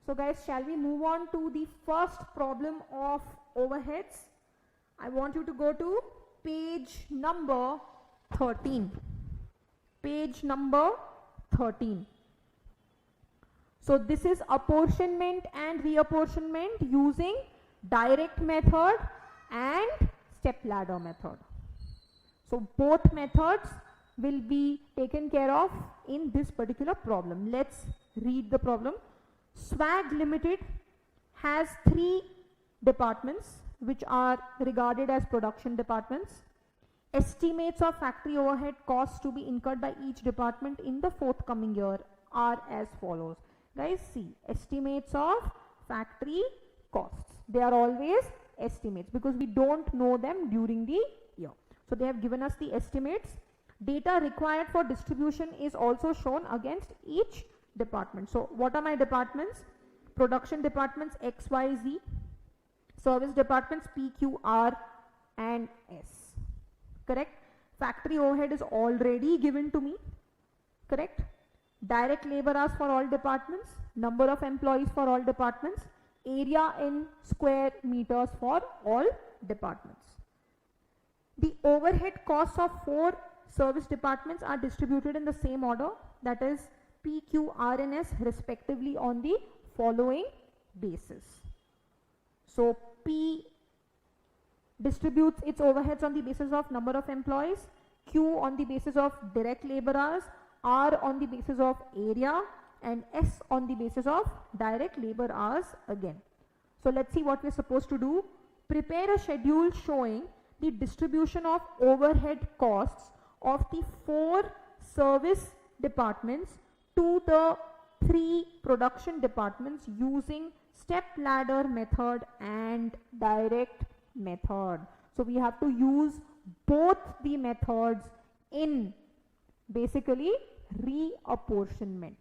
So guys, shall we move on to the first problem of overheads? I want you to go to page number 13. Page number 13. So this is apportionment and reapportionment using direct method and step ladder method. So both methods will be taken care of in this particular problem. Let's read the problem. SWAG Limited has 3 departments which are regarded as production departments. Estimates of factory overhead costs to be incurred by each department in the forthcoming year are as follows. Guys, see, estimates of factory costs. They are always estimates because we don't know them during the year. So they have given us the estimates. Data required for distribution is also shown against each department. So what are my departments? Production departments X, Y, Z. Service departments P, Q, R and S. Correct? Factory overhead is already given to me. Correct? Direct labor hours for all departments. Number of employees for all departments. Area in square meters for all departments. The overhead costs of 4 service departments are distributed in the same order, that is P, Q, R and S respectively on the following basis. So P distributes its overheads on the basis of number of employees, Q on the basis of direct labor hours, R on the basis of area and S on the basis of direct labor hours again. So let's see what we're supposed to do. Prepare a schedule showing the distribution of overhead costs of the 4 service departments to the 3 production departments using step ladder method and direct method. So we have to use both the methods in basically reapportionment.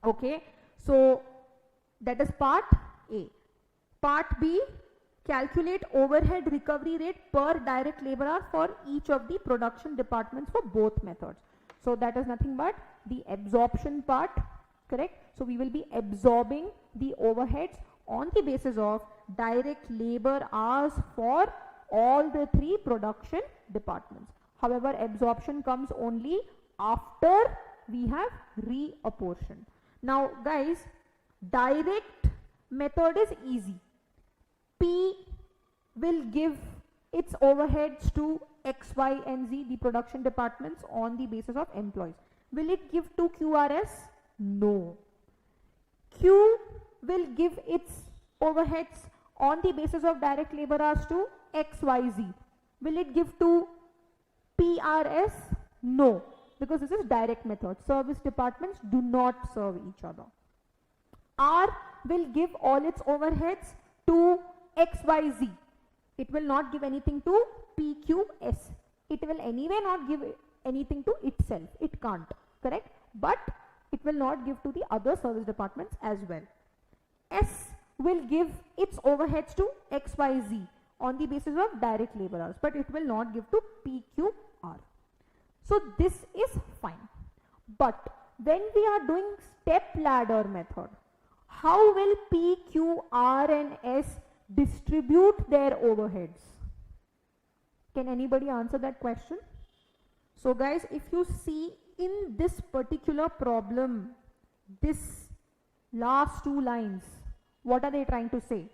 Okay, so that is part A. Part B, calculate overhead recovery rate per direct labor hour for each of the production departments for both methods. So that is nothing but the absorption part, correct? So we will be absorbing the overheads on the basis of direct labor hours for all the 3 production departments. However, absorption comes only after we have reapportioned. Now guys, direct method is easy. P will give its overheads to X, Y and Z, the production departments, on the basis of employees. Will it give to QRS? No. Q will give its overheads on the basis of direct labor hours to X, Y, Z. Will it give to PRS? No, because this is direct method. Service departments do not serve each other. R will give all its overheads to X, Y, Z. It will not give anything to P, Q, S. It will anyway not give anything to itself. It can't, correct? But it will not give to the other service departments as well. S will give its overheads to X, Y, Z on the basis of direct labor hours, but it will not give to P, Q, R. So this is fine. But when we are doing step ladder method, how will P, Q, R and S distribute their overheads? Can anybody answer that question? So guys, if you see in this particular problem, this last 2 lines, what are they trying to say?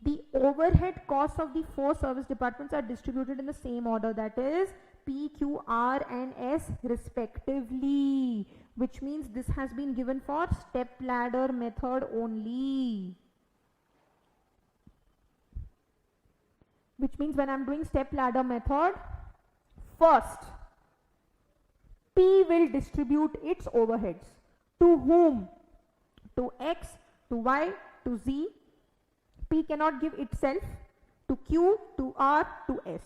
The overhead costs of the 4 service departments are distributed in the same order, that is P, Q, R and S respectively, which means this has been given for step ladder method only. Which means when I am doing step ladder method, first P will distribute its overheads. To whom? To X, to Y, to Z. P cannot give itself. To Q, to R, to S.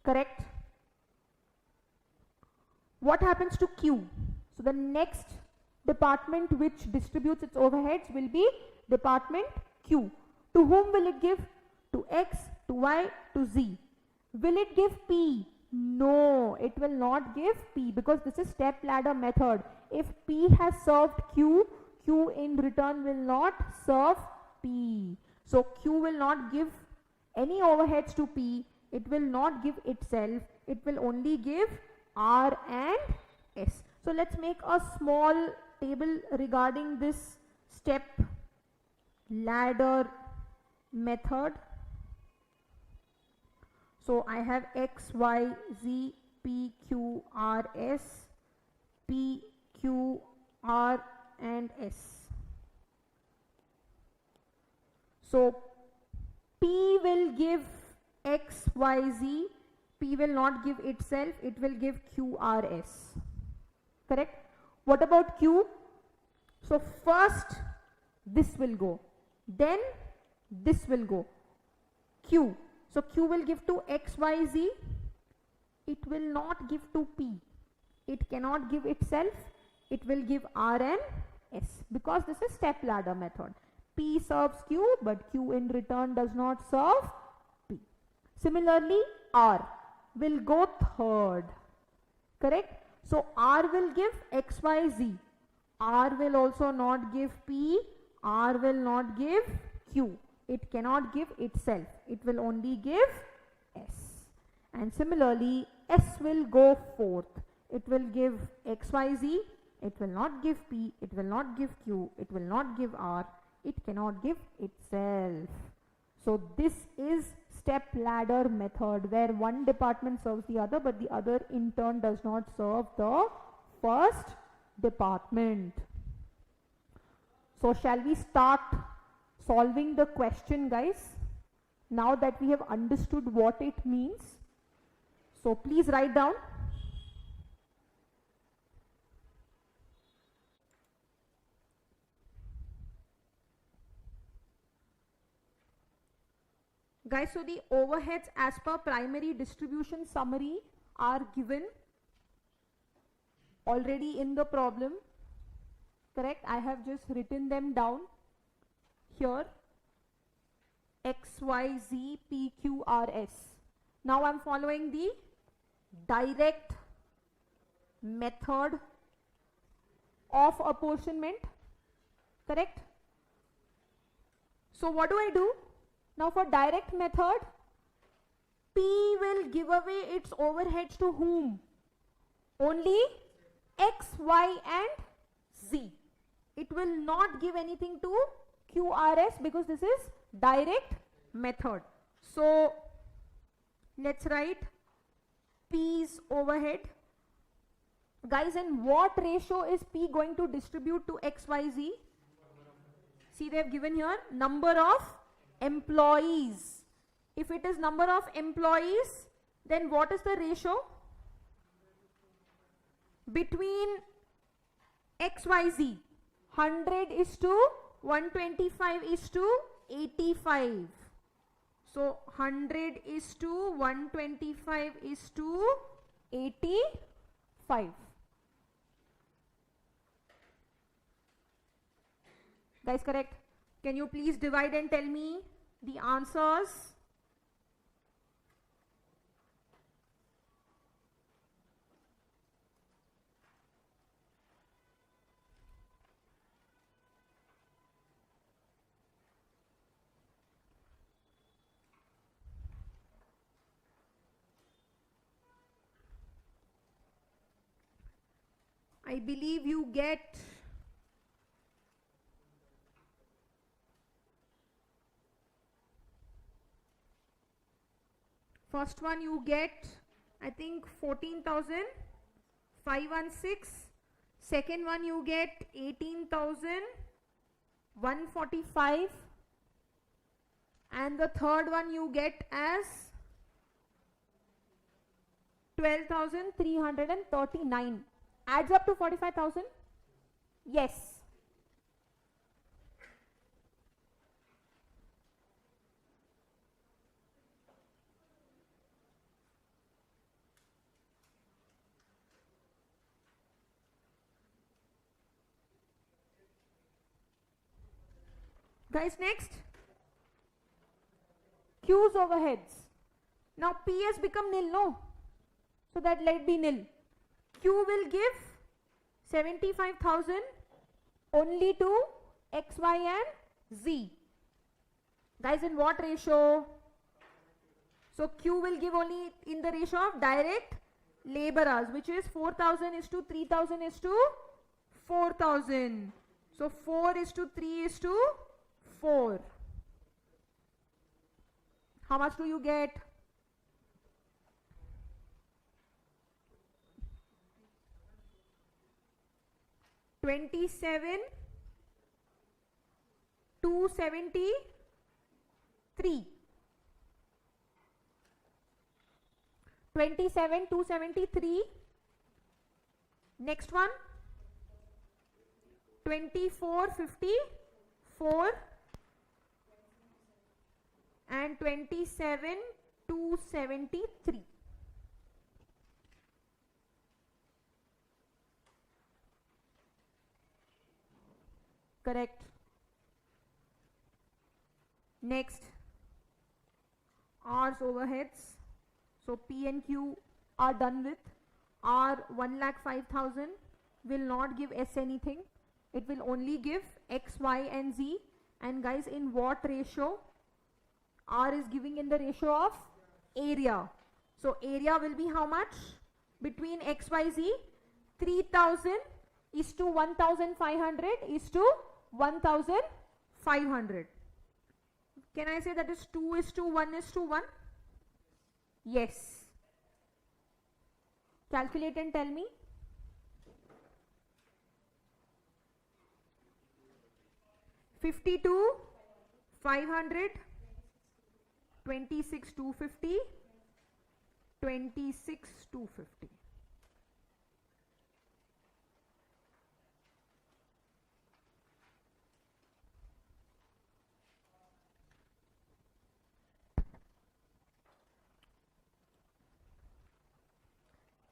Correct? What happens to Q? So the next department which distributes its overheads will be department Q. To whom will it give? To X, to Y, to Z. Will it give P? No, it will not give P because this is step ladder method. If P has served Q, Q in return will not serve P. So Q will not give any overheads to P. It will not give itself. It will only give R and S. So let's make a small table regarding this step ladder method. So I have X, Y, Z, P, Q, R, S, P, Q, R and S. So P will give X, Y, Z. P will not give itself. It will give Q, R, S. Correct? What about Q? So first this will go. Then this will go. Q. So Q will give to X, Y, Z. It will not give to P. It cannot give itself. It will give R and S because this is step ladder method. P serves Q, but Q in return does not serve P. Similarly, R will go third. Correct? So R will give X, Y, Z. R will also not give P. R will not give Q. It cannot give itself. It will only give S. And similarly, S will go fourth. It will give X, Y, Z. It will not give P. It will not give Q. It will not give R. It cannot give itself. So this is step ladder method where one department serves the other, but the other in turn does not serve the first department. So shall we start solving the question, guys, now that we have understood what it means? So please write down. Guys, so the overheads as per primary distribution summary are given already in the problem. Correct? I have just written them down here. X, Y, Z, P, Q, R, S. Now I'm following the direct method of apportionment. Correct? So what do I do? Now for direct method, P will give away its overheads to whom? Only X, Y and Z. It will not give anything to QRS because this is direct method. So let's write P's overhead. Guys, in what ratio is P going to distribute to X, Y, Z? See, they have given here number of employees. If it is number of employees, then what is the ratio between X, Y, Z? 100 is to 125 is to 85. So 100 is to 125 is to 85. Guys, correct? Can you please divide and tell me the answers? I believe you get first one, you get I think 14,516. Second one you get 18,145. And the third one you get as 12,339. Adds up to 45,000? Yes. Guys, next. Q's overheads. Now P has become nil, no? So that let be nil. Q will give 75,000 only to X, Y and Z. Guys, in what ratio? So Q will give only in the ratio of direct labor hours, which is 4,000 is to 3,000 is to 4,000. So 4 is to 3 is to 4. How much do you get? $27,273. 27,273. Next one, 24,54 and 27,273. Correct. Next, R's overheads. So P and Q are done with. R 1,05,000 will not give S anything. It will only give X, Y and Z. And guys, in what ratio? R is giving in the ratio of area. So area will be how much? Between X, Y, Z, 3,000 is to 1,500 is to 1,500. Can I say that is 2 is to 1 is to 1? Yes. Calculate and tell me. $52,500, $26,250, $26,250.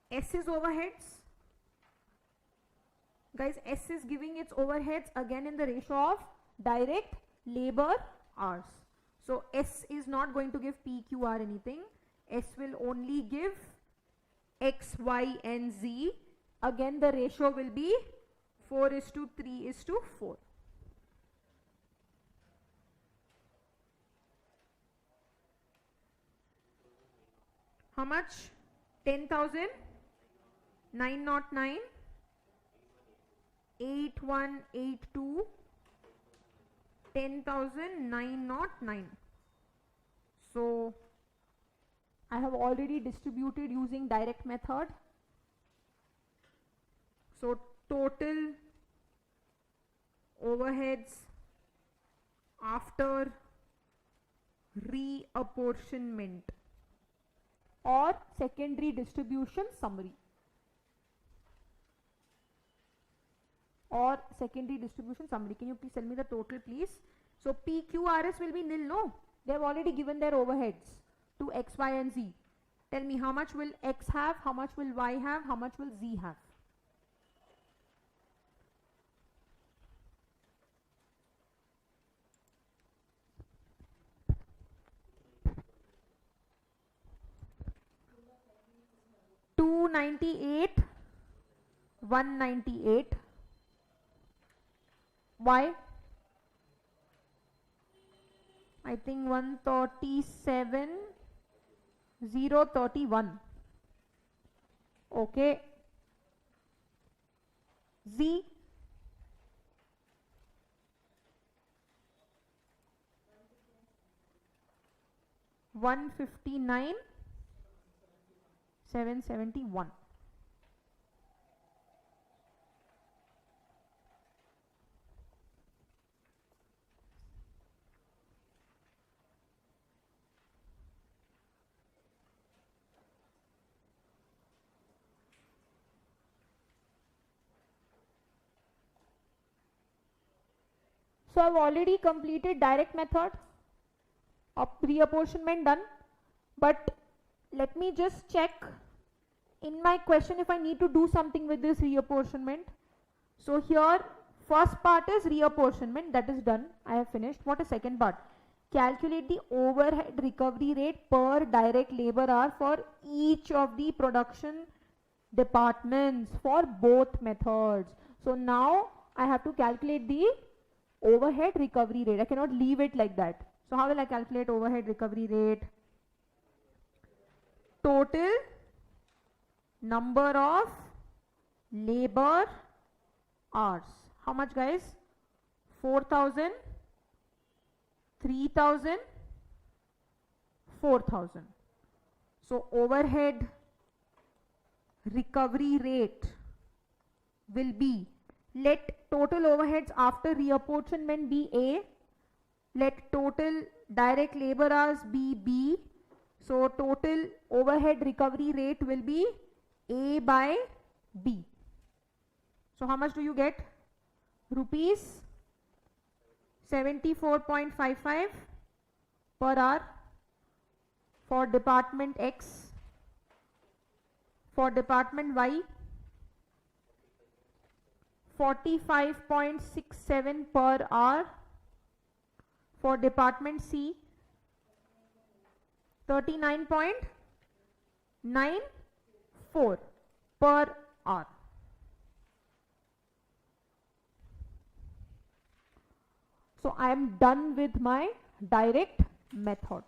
S is overheads. Guys, S is giving its overheads again in the ratio of direct labor hours. So S is not going to give PQR anything. S will only give X, Y and Z. Again the ratio will be 4 is to 3 is to 4. How much? 10,909, 8182, 10,909. So I have already distributed using direct method. So total overheads after reapportionment or secondary distribution summary. Or secondary distribution summary. Can you please tell me the total, please? So PQRS will be nil, no? They have already given their overheads to X, Y and Z. Tell me how much will X have, how much will Y have, how much will Z have? $298, $198. Why? I think 137, 031. Okay. Z. $159, 771. So I've already completed direct method of reapportionment done, but let me just check in my question if I need to do something with this reapportionment. So here first part is reapportionment, that is done, I have finished. What is second part? calculate the overhead recovery rate per direct labor hour for each of the production departments for both methods. So now I have to calculate the overhead recovery rate. I cannot leave it like that. So how will I calculate overhead recovery rate? Total number of labor hours. How much, guys? 4,000, 3,000, 4,000. So overhead recovery rate will be, let total overheads after reapportionment be A, let total direct labor hours be B. So total overhead recovery rate will be A by B. So how much do you get? Rupees 74.55 per hour for department X. For department Y, 45.67 per hour. For department C, 39.94 per hour. So I am done with my direct method.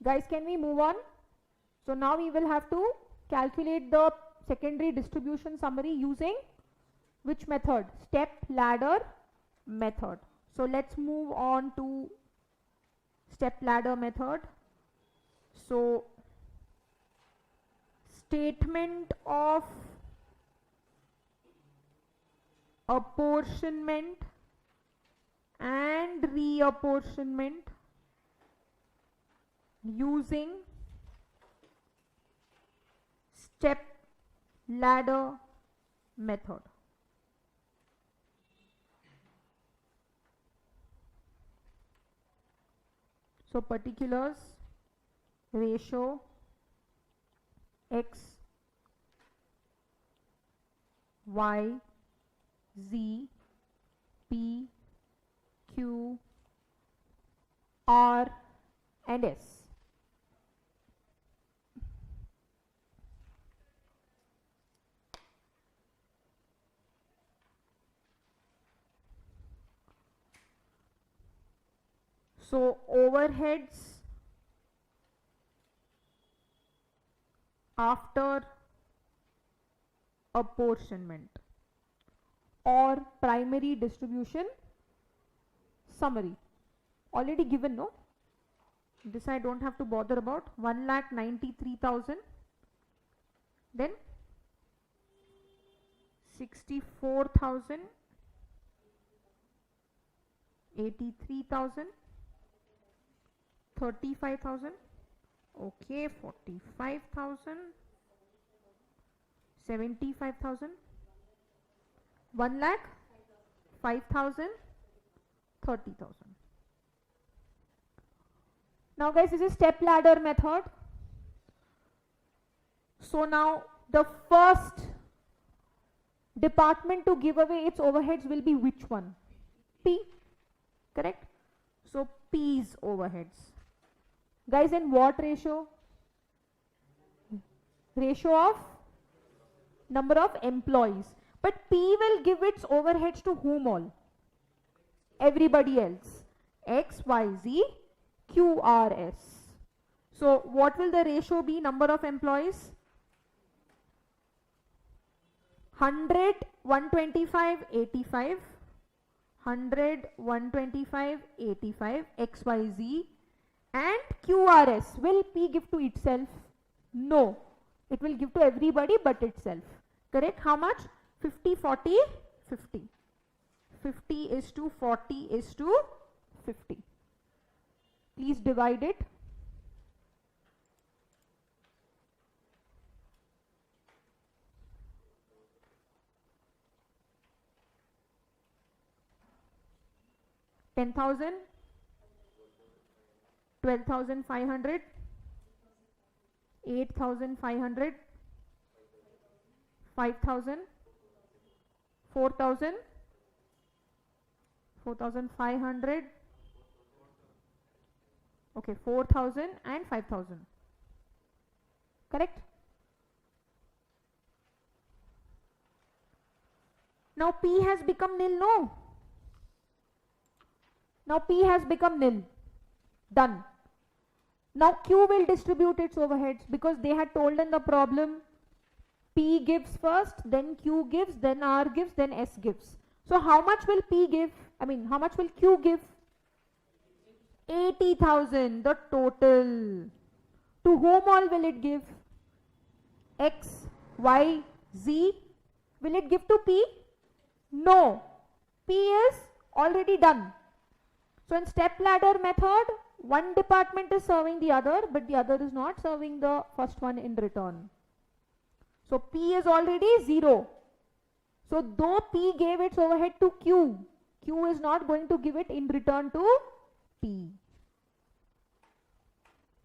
Guys, can we move on? So now we will have to calculate the secondary distribution summary using which method? Step ladder method. So let's move on to step ladder method. So statement of apportionment and reapportionment using step ladder method. So particulars, ratio X, Y, Z, P, Q, R and S. So overheads after apportionment or primary distribution summary, already given, no? This I don't have to bother about. 1,93,000, then 64,000, 83,000, 35,000, okay, 45,000, 75,000, 1 lakh, 5,000, 30,000. Now guys, this is step ladder method. So now the first department to give away its overheads will be which one? P, correct? So P's overheads. Guys, in what ratio? Ratio of number of employees. But P will give its overheads to whom all? Everybody else. X, Y, Z, Q, R, S. So what will the ratio be? Number of employees? 100, 125, 85. 100, 125, 85. X, Y, Z. and QRS. Will P give to itself? No. It will give to everybody but itself. Correct? How much? 50, 40, 50. 50 is to 40 is to 50. Please divide it. $10,000, 12,500, 8,500, 5,000, 4,000, 4,500, okay, 4,000 and 5,000. Correct? Now P has become nil, no? Now P has become nil. Done. Now Q will distribute its overheads because they had told in the problem P gives first, then Q gives, then R gives, then S gives. So how much will P give? How much will Q give? 80,000, the total. To whom all will it give? X, Y, Z. Will it give to P? No. P is already done. So in step ladder method, one department is serving the other, but the other is not serving the first one in return. So P is already 0. So though P gave its overhead to Q, Q is not going to give it in return to P.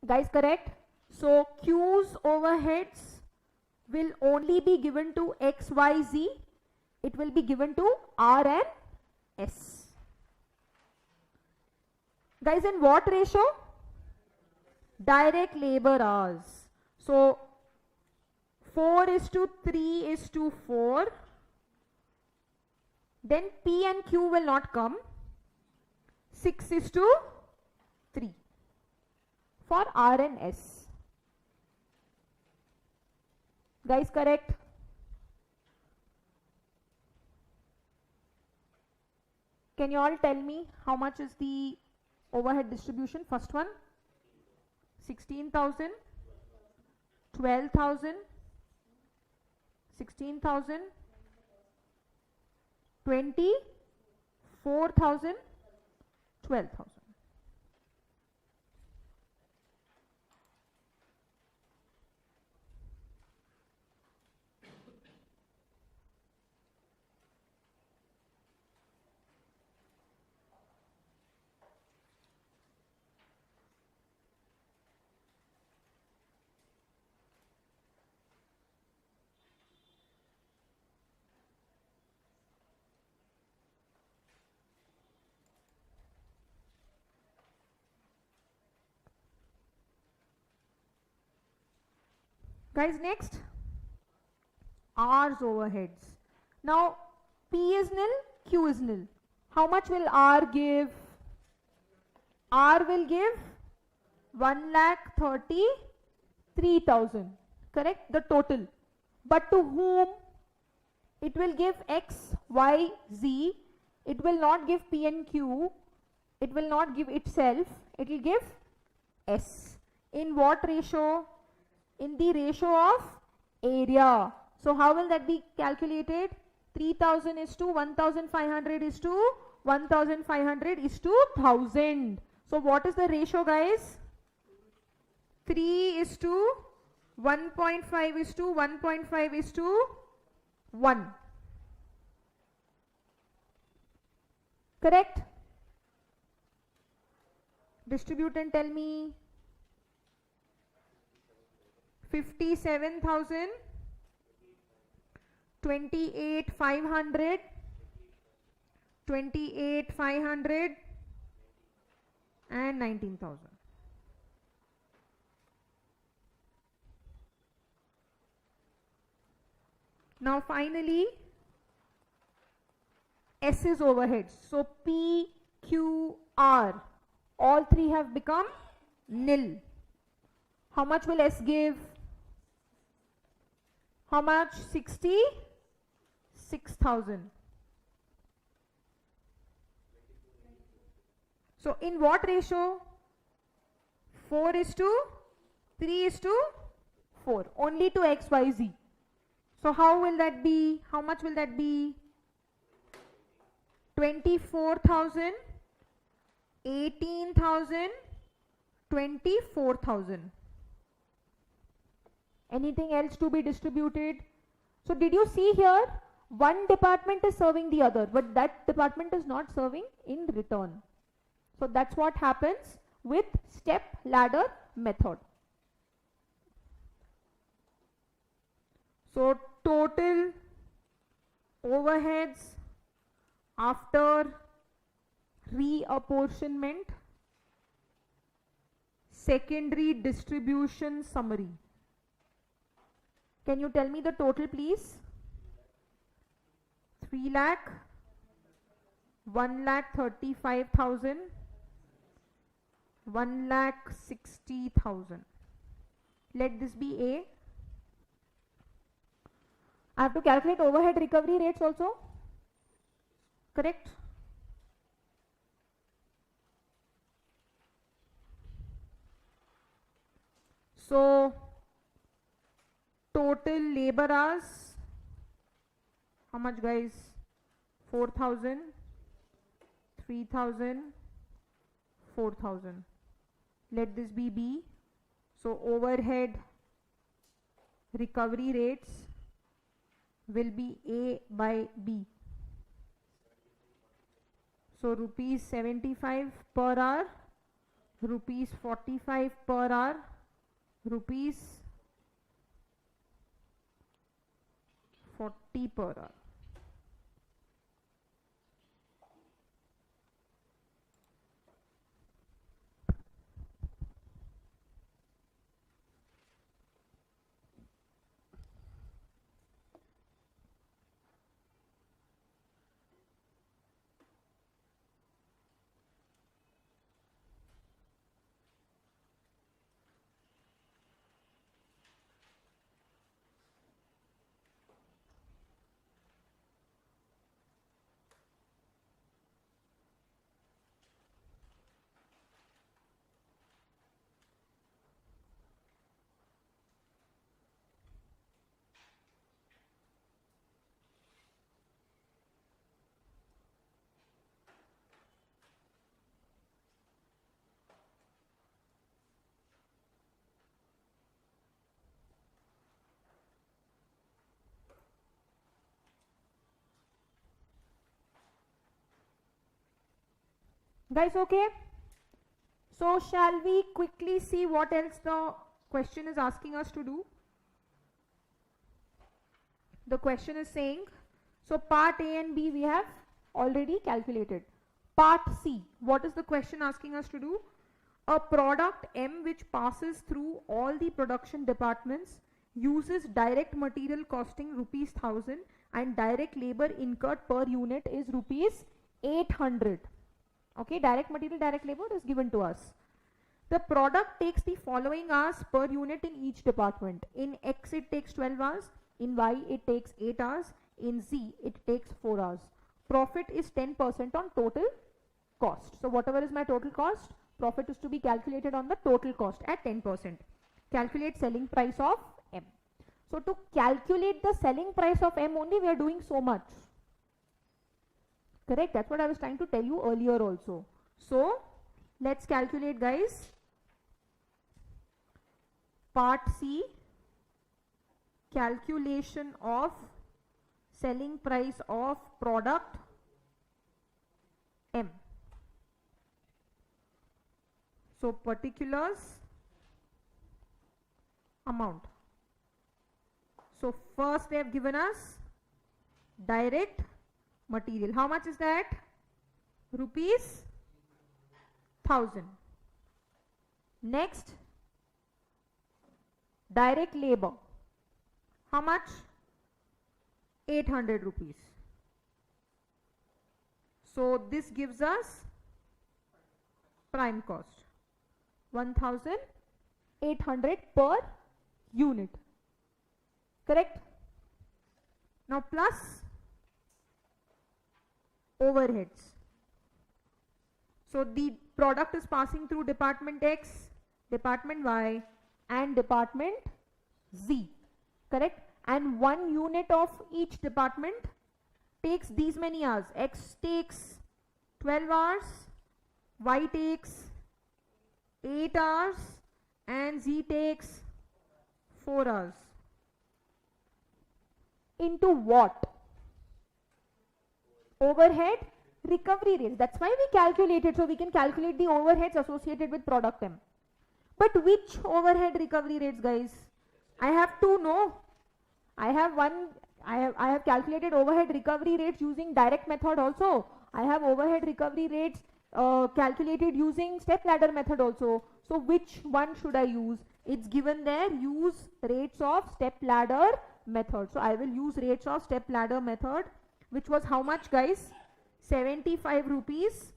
Guys, correct? So Q's overheads will only be given to X, Y, Z. It will be given to R and S. Guys, in what ratio? Direct labor hours. So 4 is to 3 is to 4. Then P and Q will not come. 6 is to 3 for R and S. Guys, correct? Can you all tell me how much is the overhead distribution? First one, 16,000, 12,000, 16,000, 20, 4,000, 12,000. Guys, next, R's overheads. Now, P is nil, Q is nil. How much will R give? R will give 1,33,000. Correct? The total. But to whom? It will give X, Y, Z. It will not give P and Q. It will not give itself. It will give S. In what ratio? In the ratio of area. So how will that be calculated? 3,000 is to 1,500 is to 1,500 is to 1,000. So what is the ratio, guys? 3 is to 1.5 is to 1.5 is to 1. Correct? Distribute and tell me. 57,000, 28,500, 28,500 and 19,000. Now finally, S's overheads. So P, Q, R, all three have become nil. How much will S give? How much? 66,000. So in what ratio? 4:3:4, only to XYZ. So how will that be? How much will that be? 24,000, 18,000, 24,000. Anything else to be distributed? So did you see here? One department is serving the other, but that department is not serving in return. So that's what happens with step ladder method. So total overheads after reapportionment, secondary distribution summary. Can you tell me the total, please? 3 lakh, 1,35,000, 1,60,000. Let this be A. I have to calculate overhead recovery rates also. Correct? So total labor hours, how much guys? 4,000, 3,000, 4,000. Let this be B. So overhead recovery rates will be A by B. So rupees 75 per hour, rupees 45 per hour, rupees 40 per hour. Guys, okay? So shall we quickly see what else the question is asking us to do? The question is saying, so part A and B we have already calculated. Part C, what is the question asking us to do? A product M which passes through all the production departments uses direct material costing rupees 1,000 and direct labor incurred per unit is rupees 800. Okay, direct material, direct labor is given to us. The product takes the following hours per unit in each department. In X it takes 12 hours, in Y it takes 8 hours, in Z it takes 4 hours. Profit is 10% on total cost. So whatever is my total cost, profit is to be calculated on the total cost at 10%. Calculate selling price of M. So to calculate the selling price of M only we are doing so much. Correct? That's what I was trying to tell you earlier also. So let's calculate, guys. Part C, calculation of selling price of product M. So particulars, amount. So first they have given us direct material. How much is that? Rupees 1,000. Next, direct labor. How much? 800 rupees. So this gives us prime cost 1,800 per unit. Correct? Now plus overheads. So the product is passing through department X, department Y and department Z, correct? And 1 unit of each department takes these many hours. X takes 12 hours, Y takes 8 hours, and Z takes 4 hours. Into what? Overhead recovery rates. That's why we calculated, so we can calculate the overheads associated with product M. But which overhead recovery rates, guys? I have to know. I have calculated overhead recovery rates using direct method also. I have overhead recovery rates calculated using step ladder method also. So which one should I use? It's given there, use rates of step ladder method. So I will use rates of step ladder method, which was how much, guys? 75 rupees,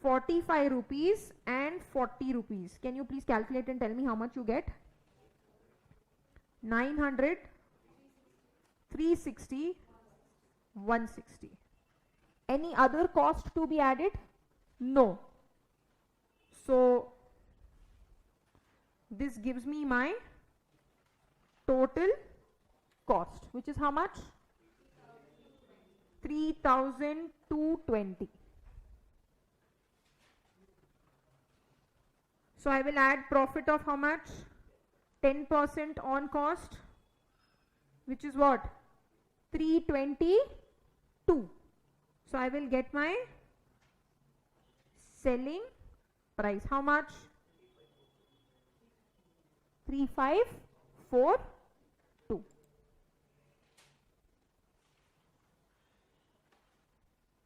45 rupees and 40 rupees. Can you please calculate and tell me how much you get? 900, 360, 160. Any other cost to be added? No. So this gives me my total cost, which is how much? 3,220. So I will add profit of how much? 10% on cost, which is what? 322. So I will get my selling price. How much? 354.